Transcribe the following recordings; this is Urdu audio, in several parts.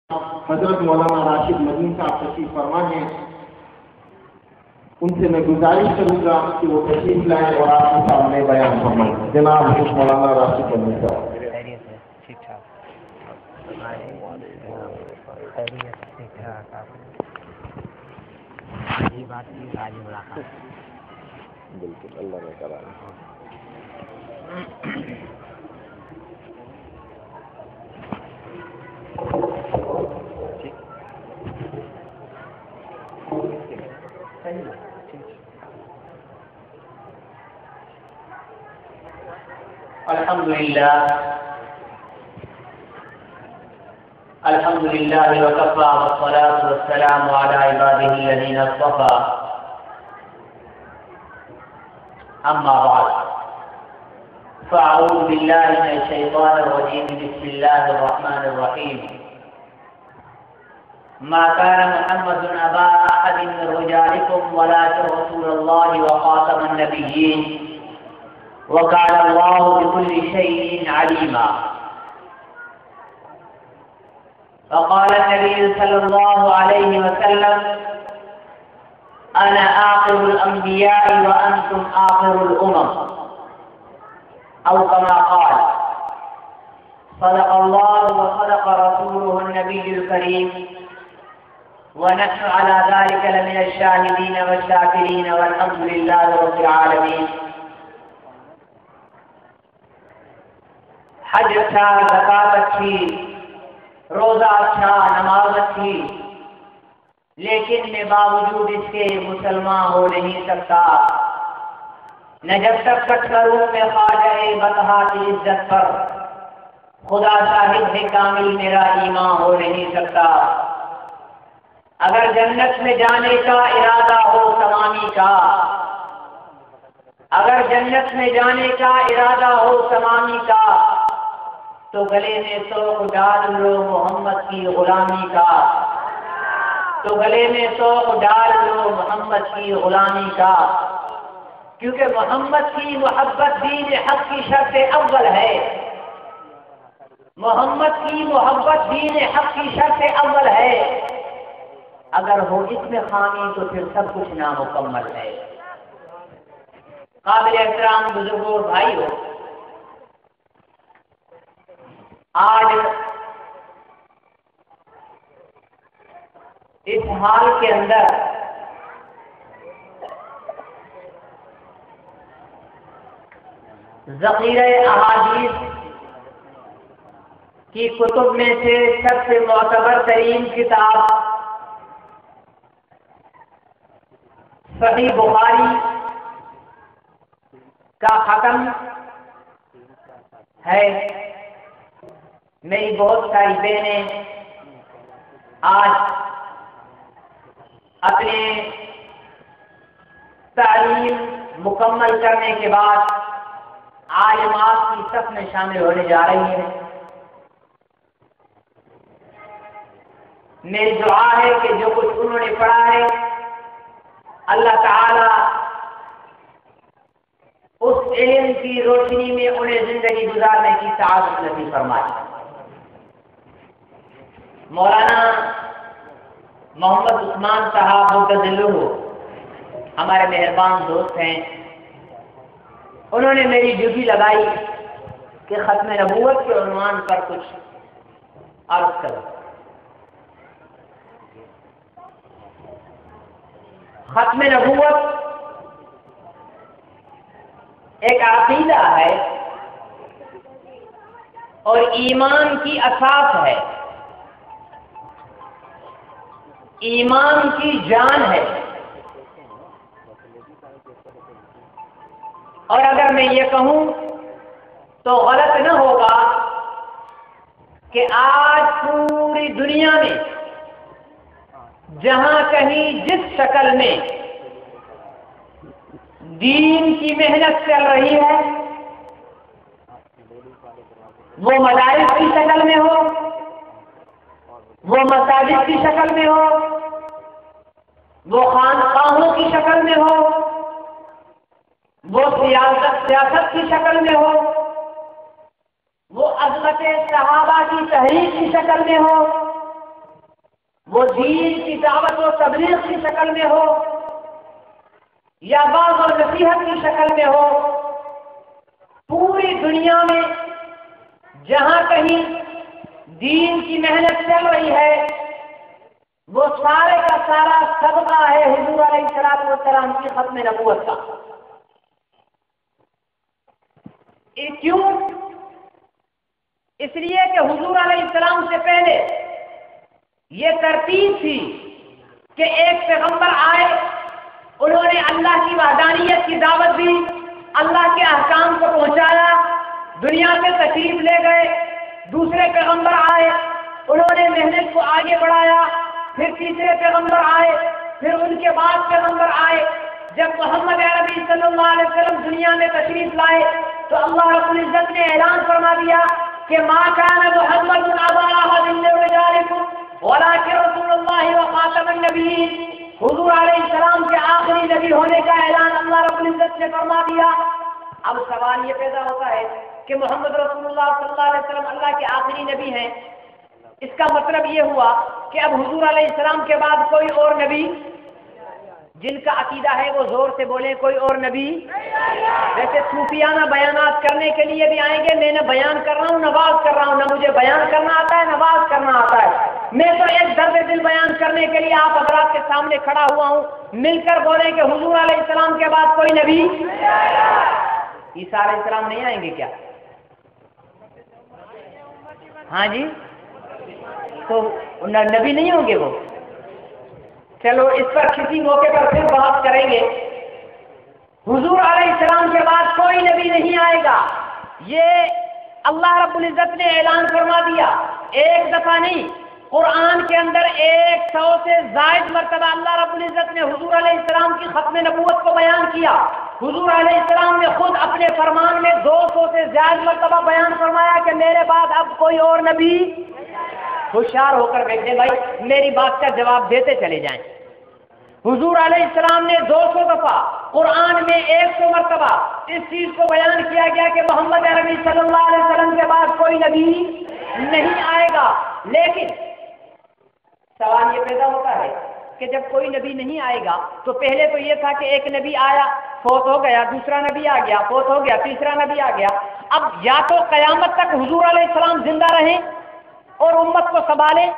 حضرت مولانا راشد مدین صاحب تشریف فرما ہیں، ان سے میں گزارش کروں گا کہ وہ تشریف لائیں اور آپ کے سامنے بیان فرمائیں۔ جناب حضرت مولانا راشد مدین صاحب۔ بالکل اللہ نے کرا۔ الحمد لله وكفى والصلاة والسلام على عباده الذين اصطفى أما بعد فأعوذ بالله من الشيطان الرجيم بسم الله الرحمن الرحيم ما كان محمد أبا أحد من رجالكم ولكن رسول الله وخاتم النبيين وكان الله بكل شيء عليما وقال النبي صلى الله عليه وسلم أنا آخر الأنبياء وأنتم آخر الأمم أو كما قال صدق الله وصدق رسوله النبي الكريم ونحن على ذلك لمن الشاهدين والشاكرين والحمد لله رب العالمين۔ حج اچھا، زکات اچھی، روزہ اچھا، نماز اچھی، لیکن میں باوجود اس کے مسلمان ہو نہیں سکتا نہ جب تک کٹ کروں میں خواجہ بطحہ کی عزت پر خدا شاہد ہے کامل میرا ایمان ہو نہیں سکتا۔ اگر جنت میں جانے کا ارادہ ہو تمامی کا، اگر جنت میں جانے کا ارادہ ہو تمامی کا، تو گلے میں سوق ڈال لو محمد کی غلامی کا، تو گلے میں سوق ڈال لو محمد کی غلامی کا، کیونکہ محمد کی محبت دین حق کی شرط اول ہے، محمد کی محبت دین حق کی شرط اول ہے، اگر ہو اس میں خامی تو پھر سب کچھ نامکمل ہے۔ قابل احترام بزرگوں اور بھائیوں، آج اس حال کے اندر ذخیرہ احادیث کی کتب میں سے سب سے معتبر ترین کتاب صحیح بخاری کا ختم ہے۔ میری بہت ساری بہنیں آج اپنے تعلیم مکمل کرنے کے بعد عالمات کی صف میں شامل ہونے جا رہی ہیں۔ میری دعا ہے کہ جو کچھ انہوں نے پڑھا ہے اللہ تعالی اس علم کی روشنی میں انہیں زندگی گزارنے کی سعادت نصیب فرمائے۔ مولانا محمد عثمان صاحب مدظلہ ہمارے مہربان دوست ہیں، انہوں نے میری ڈیوٹی لگائی کہ ختم نبوت کے عنوان پر کچھ عرض کرو۔ ختم نبوت ایک عقیدہ ہے اور ایمان کی اساس ہے، ایمان کی جان ہے۔ اور اگر میں یہ کہوں تو غلط نہ ہوگا کہ آج پوری دنیا میں جہاں کہیں جس شکل میں دین کی محنت چل رہی ہے، وہ مدارس کی شکل میں ہو، وہ مساجد کی شکل میں ہو، وہ خانقاہوں کی شکل میں ہو، وہ سیاست کی شکل میں ہو، وہ عظمت صحابہ کی تحریک کی شکل میں ہو، دین کی دعوت و تبلیغ کی شکل میں ہو یا واعظ و نصیحت کی شکل میں ہو، پوری دنیا میں جہاں کہیں دین کی محنت چل رہی ہے وہ سارے کا سارا صدقہ ہے حضور علیہ الصلوۃ والسلام کی ختم نبوت کا۔ کیوں؟ اس لیے کہ حضور علیہ السلام سے پہلے یہ ترتیب تھی کہ ایک پیغمبر آئے، انہوں نے اللہ کی وحدانیت کی دعوت دی، اللہ کے احکام کو پہنچایا، دنیا سے تشریف لے گئے۔ دوسرے پیغمبر آئے، انہوں نے محنت کو آگے بڑھایا، پھر تیسرے پیغمبر آئے، پھر ان کے بعد پیغمبر آئے۔ جب محمد عربی صلی اللہ علیہ وسلم دنیا میں تشریف لائے تو اللہ رب العزت نے اعلان فرما دیا کہ ما کان محمد ابا احد من رجالکم ولکن رسول اللہ وخاتم النبیین، حضور علیہ السلام کے آخری نبی ہونے کا اعلان اللہ رب العزت نے فرما دیا۔ اب سوال یہ پیدا ہوتا ہے کہ محمد رسول اللہ صلی اللہ علیہ وسلم اللہ کے آخری نبی ہیں، اس کا مطلب یہ ہوا کہ اب حضور علیہ السلام کے بعد کوئی اور نبی، جن کا عقیدہ ہے وہ زور سے بولیں کوئی اور نبی۔ ویسے صوفیانہ بیانات کرنے کے لیے بھی آئیں گے، میں نہ بیان کر رہا ہوں نہ واز کر رہا ہوں، نہ مجھے بیان کرنا آتا ہے نہ واز کرنا آتا ہے، میں تو ایک درد دل بیان کرنے کے لیے آپ حضرات کے سامنے کھڑا ہوا ہوں۔ مل کر بولیں کہ حضور علیہ السلام کے بعد کوئی نبی۔ عیسیٰ علیہ السلام نہیں آئیں گے کیا؟ ہاں جی، تو نبی نہیں ہوں گے وہ؟ چلو اس پر کسی موقع پر پھر بات کریں گے۔ حضور علیہ السلام کے بعد کوئی نبی نہیں آئے گا، یہ اللہ رب العزت نے اعلان فرما دیا۔ ایک دفعہ نہیں، قرآن کے اندر 100 سے زائد مرتبہ اللہ رب العزت نے حضور علیہ السلام کی ختم نبوت کو بیان کیا۔ حضور علیہ السلام نے خود اپنے فرمان میں 200 سے زیادہ مرتبہ بیان فرمایا کہ میرے بعد اب کوئی اور نبی۔ ہوشیار ہو کر بیٹھے بھائی، میری بات کا جواب دیتے چلے جائیں۔ حضور علیہ السلام نے 200 دفعہ، قرآن میں 100 مرتبہ اس چیز کو بیان کیا گیا کہ محمد عربی صلی اللہ علیہ وسلم کے بعد کوئی نبی نہیں آئے گا۔ لیکن سوال یہ پیدا ہوتا ہے کہ جب کوئی نبی نہیں آئے گا تو پہلے تو یہ تھا کہ ایک نبی آیا فوت ہو گیا، دوسرا نبی آ گیا فوت ہو گیا، تیسرا نبی آ گیا۔ اب یا تو قیامت تک حضور علیہ السلام زندہ رہیں اور امت کو سنبھالیں،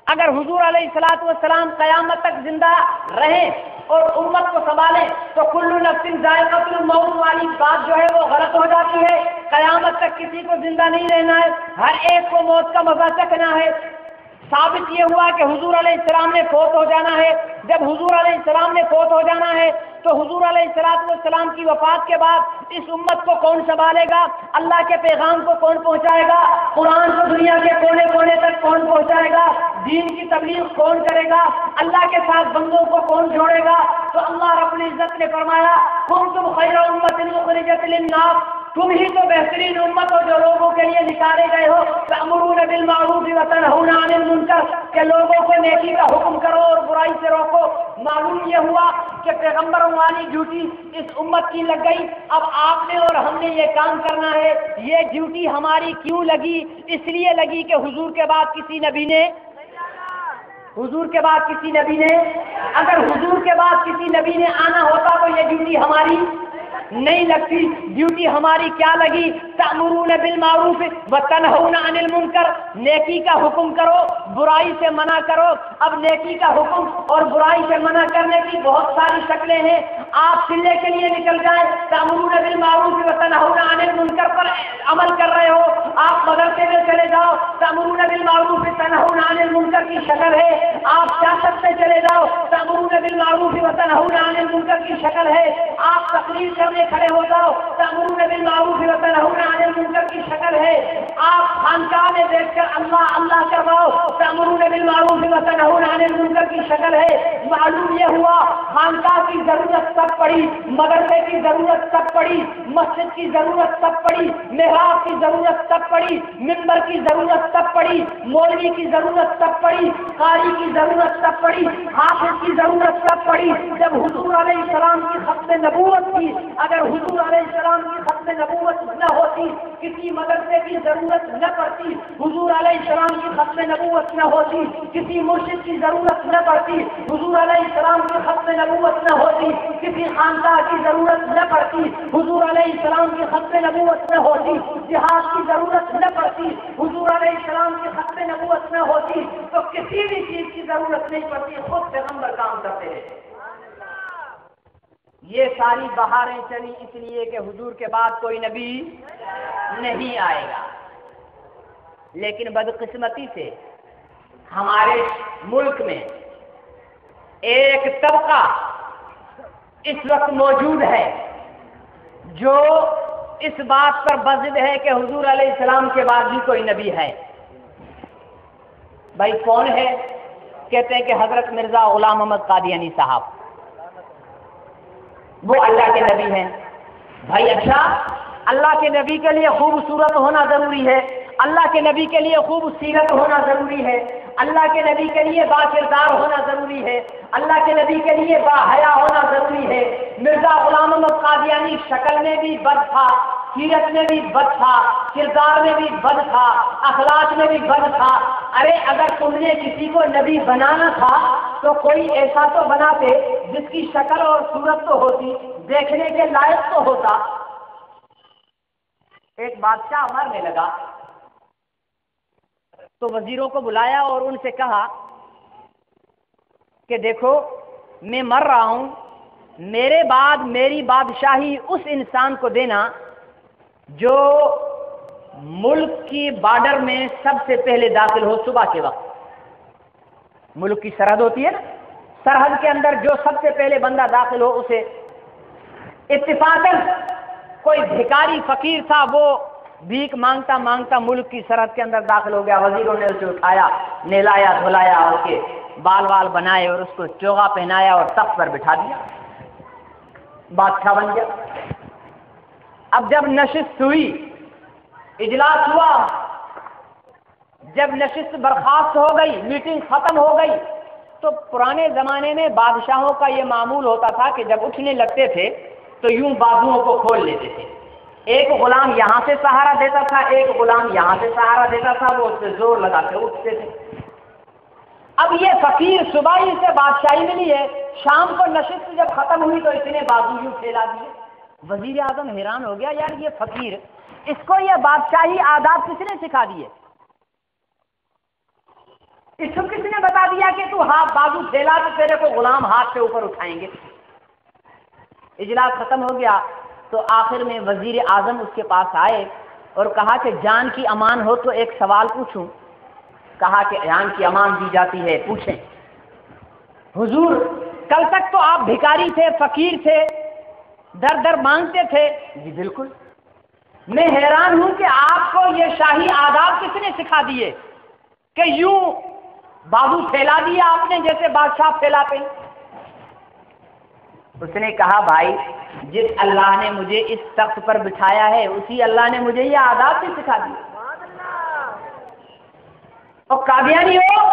اگر حضور علیہ الصلوۃ والسلام قیامت تک زندہ رہیں اور امت کو سنبھالیں تو کل نفس ذائقۃ الموت والی بات جو ہے وہ غلط ہو جاتی ہے۔ قیامت تک کسی کو زندہ نہیں رہنا ہے، ہر ایک کو موت کا مزہ چکھنا ہے۔ ثابت یہ ہوا کہ حضور علیہ السلام نے فوت ہو جانا ہے۔ جب حضور علیہ السلام نے فوت ہو جانا ہے تو حضور علیہ السلام کی وفات کے بعد اس امت کو کون سنبھالے گا؟ اللہ کے پیغام کو کون پہنچائے گا؟ قرآن کو دنیا کے کونے کونے تک کون پہنچائے گا؟ دین کی تبلیغ کون کرے گا؟ اللہ کے ساتھ بندوں کو کون جوڑے گا؟ تو اللہ رب العزت نے فرمایا کنتم خیر امۃ اخرجت للناس، تم ہی تو بہترین امت ہو جو لوگوں کے لیے نکالے گئے ہو، تأمرون بالمعروف وتنہون عن المنکر، کہ لوگوں کو نیکی کا حکم کرو اور برائی سے روکو۔ معلوم یہ ہوا کہ پیغمبروں والی ڈیوٹی اس امت کی لگ گئی۔ اب آپ نے اور ہم نے یہ کام کرنا ہے۔ یہ ڈیوٹی ہماری کیوں لگی؟ اس لیے لگی کہ حضور کے بعد کسی نبی نے اگر حضور کے بعد کسی نبی نے آنا ہوتا تو یہ ڈیوٹی ہماری نہیں لگتی۔ ڈیوٹی ہماری کیا لگی؟ تأمرون بالمعروف وتنہون عن المنکر، نیکی کا حکم کرو برائی سے منع کرو۔ اب نیکی کا حکم اور برائی سے منع کرنے کی بہت ساری شکلیں ہیں۔ آپ چلے کے لیے نکل جائیں، تأمرون بالمعروف وتنہون عن المنکر پر عمل کر رہے ہو۔ آپ مدرسے میں چلے جاؤ، تأمرون بالمعروف وتنہون عن المنکر کی شکل ہے۔ آپ سیاست میں چلے جاؤ، تأمرون بالمعروف وتنہون عن المنکر کی شکل ہے۔ آپ تقریر کرنے کھڑے ہو جاؤ، تأمرون بالمعروف وتنہون عن المنکر کی شکل ہے۔ آپ خانقاہ میں بیٹھ کر اللہ اللہ کرواؤ، تأمرون بالمعروف وتنہون عن المنکر کی شکل ہے۔ معلوم یہ ہوا خانقاہ کی ضرورت تب پڑی، مدرسے کی ضرورت تب پڑی، مسجد کی ضرورت تب پڑی، محراب کی ضرورت تب پڑی، منبر کی ضرورت تب پڑی، مولوی کی ضرورت تب پڑی، قاری کی ضرورت تب پڑی، حافظ کی ضرورت تب پڑی جب حضور علیہ السلام کی ختم نبوت تھی۔ اگر حضور علیہ السلام کی ختم نبوت نہ ہوتی، کسی مدرسے کی ضرورت نہ پڑتی، حضور علیہ السلام کی ختم نبوت نہ ہوتی، کسی مرشد کی ضرورت نہ پڑتی، حضور علیہ السلام کی ختم نبوت نہ ہوتی، کسی خانقاہ کی ضرورت نہ پڑتی، حضور علیہ السلام کی ختم نبوت نہ ہوتی، جہاد کی ضرورت نہ پڑتی، حضور علیہ السلام کی ختم نبوت نہ ہوتی، تو کسی بھی چیز کی ضرورت نہیں پڑتی، خود پیغمبر کام کرتے ہیں۔ یہ ساری بہاریں چلی اس لیے کہ حضور کے بعد کوئی نبی نہیں آئے گا، لیکن بدقسمتی سے ہمارے ملک میں ایک طبقہ اس وقت موجود ہے جو اس بات پر بضد ہے کہ حضور علیہ السلام کے بعد بھی کوئی نبی ہے۔ بھائی کون ہے؟ کہتے ہیں کہ حضرت مرزا غلام احمد قادیانی صاحب، وہ اللہ کے نبی ہیں۔ بھائی اچھا، اللہ کے نبی کے لیے خوبصورت ہونا ضروری ہے، اللہ کے نبی کے لیے خوب سیرت ہونا ضروری ہے، اللہ کے نبی کے لیے با کردار ہونا ضروری ہے، اللہ کے نبی کے لیے با حیا ہونا ضروری ہے۔ مرزا غلام احمد قادیانی شکل میں بھی بد تھا، سیرت میں بھی بد تھا، کردار میں بھی بد تھا، اخلاق میں بھی بد تھا۔ ارے اگر تم نے کسی کو نبی بنانا تھا تو کوئی ایسا تو بناتے جس کی شکل اور صورت تو ہوتی، دیکھنے کے لائق تو ہوتا۔ ایک بادشاہ مرنے لگا تو وزیروں کو بلایا اور ان سے کہا کہ دیکھو میں مر رہا ہوں، میرے بعد میری بادشاہی اس انسان کو دینا جو ملک کی بارڈر میں سب سے پہلے داخل ہو صبح کے وقت۔ ملک کی سرحد ہوتی ہے نا، سرحد کے اندر جو سب سے پہلے بندہ داخل ہو اسے۔ اتفاقاً کوئی بھکاری فقیر تھا، وہ بھیک مانگتا مانگتا ملک کی سرحد کے اندر داخل ہو گیا۔ وزیروں نے اسے اٹھایا، نہلایا دھلایا، اس کے بال وال بنائے اور اس کو چوغا پہنایا اور تخت پر بٹھا دیا، بادشاہ بن گیا۔ اب جب نشست ہوئی، اجلاس ہوا، جب نشست برخاست ہو گئی، میٹنگ ختم ہو گئی، تو پرانے زمانے میں بادشاہوں کا یہ معمول ہوتا تھا کہ جب اٹھنے لگتے تھے تو یوں بازوؤں کو کھول لیتے تھے، ایک غلام یہاں سے سہارا دیتا تھا، ایک غلام یہاں سے سہارا دیتا تھا، وہ اس سے زور لگا کے اٹھتے تھے۔ اب یہ فقیر صبح ہی سے بادشاہی ملی ہے، شام کو نشست جب ختم ہوئی تو اس نے بازو یوں پھیلا دیے۔ وزیر اعظم حیران ہو گیا، یار یہ فقیر، اس کو یہ بادشاہی آداب کس نے سکھا دیے؟ اس کو کس نے بتا دیا کہ تو ہاتھ بازو پھیلا تو تیرے کو غلام ہاتھ سے اوپر اٹھائیں گے؟ اجلاس ختم ہو گیا تو آخر میں وزیر اعظم اس کے پاس آئے اور کہا کہ جان کی امان ہو تو ایک سوال پوچھوں۔ کہا کہ جان کی امان دی جاتی ہے، پوچھیں۔ حضور کل تک تو آپ بھکاری تھے، فقیر تھے، در در مانگتے تھے۔ جی بالکل۔ میں حیران ہوں کہ آپ کو یہ شاہی آداب کس نے سکھا دیے کہ یوں بازو پھیلا دیا آپ نے جیسے بادشاہ پھیلاتے ہیں؟ اس نے کہا بھائی جس اللہ نے مجھے اس تخت پر بٹھایا ہے اسی اللہ نے مجھے یہ آداب بھی سکھا دیے۔ اور قادیانی ہو،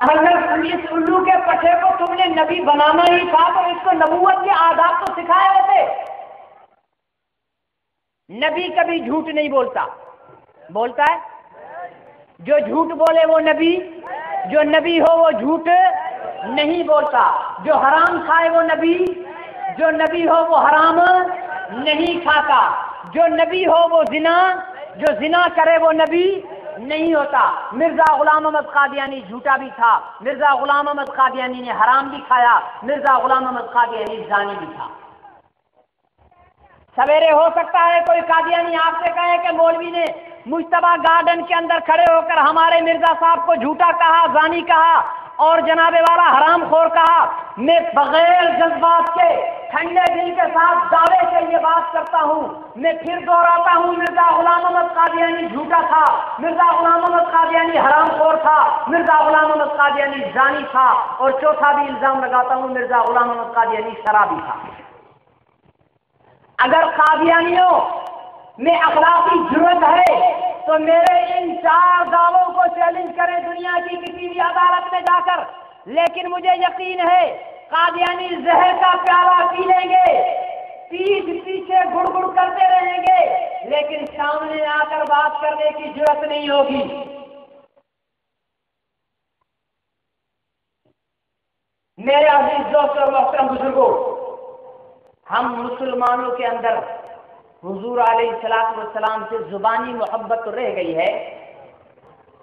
اگر اس الو کے پٹھے کو تم نے نبی بنانا ہی تھا تو اس کو نبوت کے آداب تو سکھائے ہوتے۔ نبی کبھی جھوٹ نہیں بولتا، بولتا ہے؟ جو جھوٹ بولے وہ نبی، جو نبی ہو وہ جھوٹ نہیں بولتا۔ جو حرام کھائے وہ نبی، جو نبی ہو وہ حرام نہیں کھاتا۔ جو نبی ہو وہ زنا، جو زنا کرے وہ نبی نہیں ہوتا۔ مرزا غلام احمد قادیانی جھوٹا بھی تھا، مرزا غلام احمد قادیانی نے حرام بھی کھایا، مرزا غلام احمد قادیانی زانی بھی تھا۔ سویرے ہو سکتا ہے کوئی قادیانی آپ سے کہے کہ مولوی نے مجتبیٰ گارڈن کے اندر کھڑے ہو کر ہمارے مرزا صاحب کو جھوٹا کہا، زانی کہا اور جناب والا حرام خور کہا۔ میں بغیر جذبات کے ٹھنڈے دل کے ساتھ دعوے سے یہ بات کرتا ہوں، میں پھر دوہراتا ہوں، مرزا غلام احمد قادیانی جھوٹا تھا، مرزا غلام احمد قادیانی حرام خور تھا، مرزا غلام احمد قادیانی زانی تھا، اور چوتھا بھی الزام لگاتا ہوں مرزا غلام احمد قادیانی شرابی تھا۔ اگر قادیانیوں میں اخلاقی جرأت ہے تو میرے ان 4 دعووں کو چیلنج کریں دنیا کی کسی بھی عدالت میں جا کر، لیکن مجھے یقین ہے قادیانی زہر کا پیالہ پی لیں گے، پیٹھ پیچھے گڑ گڑ کرتے رہیں گے، لیکن سامنے آ کر بات کرنے کی جرأت نہیں ہوگی۔ میرے عزیز دوستوں اور محترم بزرگوں، ہم مسلمانوں کے اندر حضور علیہ السلام سے زبانی محبت تو رہ گئی ہے،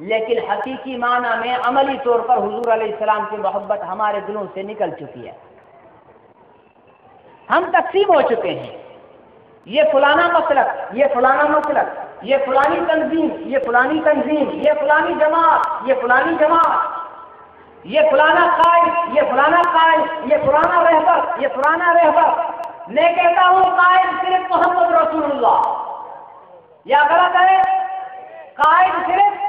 لیکن حقیقی معنی میں عملی طور پر حضور علیہ السلام کی محبت ہمارے دلوں سے نکل چکی ہے۔ ہم تقسیم ہو چکے ہیں، یہ فلانا مسلک، یہ فلانا مسلک، یہ فلانی تنظیم، یہ فلانی تنظیم، یہ فلانی جماعت، یہ فلانی جماعت، یہ فلانا قائد، یہ فلانا قائد، یہ پرانا رہبر، یہ پرانا رہبر۔ میں کہتا ہوں قائد صرف محمد رسول اللہ، یا غلط ہے؟ قائد صرف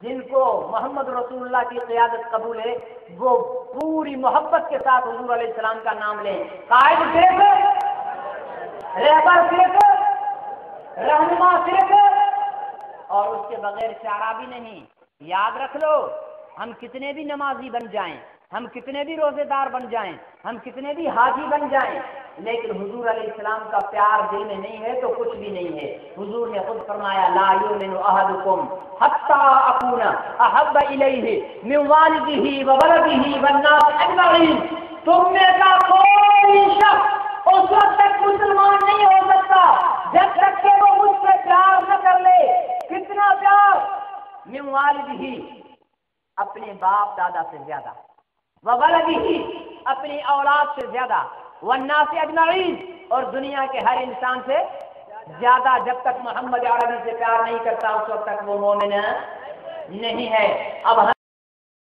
جن کو محمد رسول اللہ کی قیادت قبول ہے وہ پوری محبت کے ساتھ حضور علیہ السلام کا نام لیں۔ قائد صرف، رہبر صرف، رہنما صرف، اور اس کے بغیر چارہ بھی نہیں۔ یاد رکھ لو، ہم کتنے بھی نمازی بن جائیں، ہم کتنے بھی روزے دار بن جائیں، ہم کتنے بھی حاجی بن جائیں، لیکن حضور علیہ السلام کا پیار دل میں نہیں ہے تو کچھ بھی نہیں ہے۔ حضور نے خود فرمایا لا یؤمن احدکم حتی اکون احب الیہ من والدہ وولدہ والناس اجمعین۔ تم میں کا کوئی شخص اس وقت تک مسلمان نہیں ہو سکتا جب تک کہ وہ مجھ سے پیار نہ کر لے۔ کتنا پیار؟ من والدہ، اپنے باپ دادا سے زیادہ، وولدہ، اپنی اولاد سے زیادہ، والناس اجمعین، اور دنیا کے ہر انسان سے زیادہ۔ جب تک محمد عربی سے پیار نہیں کرتا اس وقت تک وہ مومن نہیں ہے۔ اب